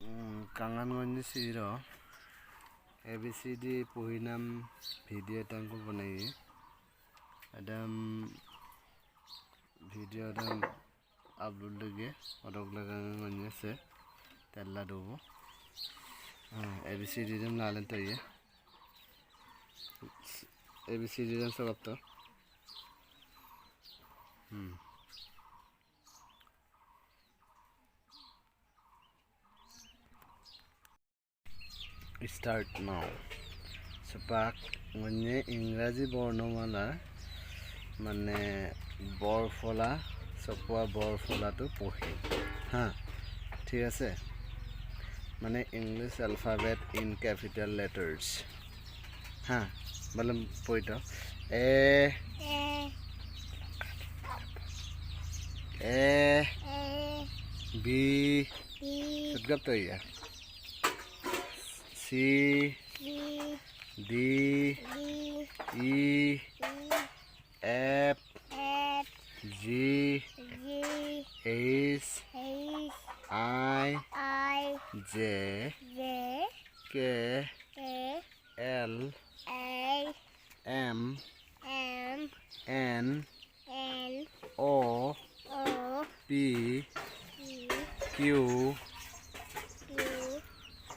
Kangangonyi siro ABCD puhinam video tangko बनाइए adam video adam upload लगे और अगला kangangonyi से तेला डोबो ABCD दम लालन तो ये ABCD दम सब अब तो start now sepak ngonye इंग्राजी বর্ণমালা মানে বৰফলা চপোৱা বৰফলাটো পঢ়ি হা ঠিক আছে মানে English alphabet in capital letters হা বলম পইতো A B सदगप तो ये C D E F G H I J K L M N O P Q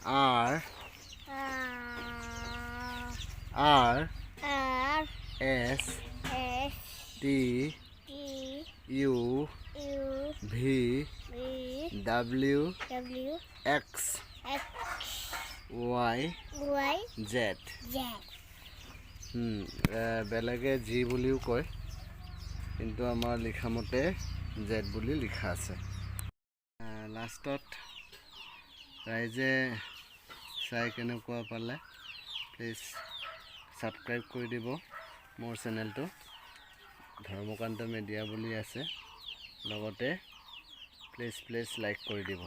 R S T U V W X Y Z বেলেগে G বুলিও কয় কিন্তু আমাৰ লিখা মতে জেড বুলি লিখা আছে লাষ্টত ৰাইজে চাই কেনেকুৱা পালে প্লিজ সাবস্ক্ৰাইব কৰি দিব মোৰ চেনেলটো ধৰ্মকান্ত মিডিয়া বুলি আছে লগতে প্লিজ লাইক কৰি দিব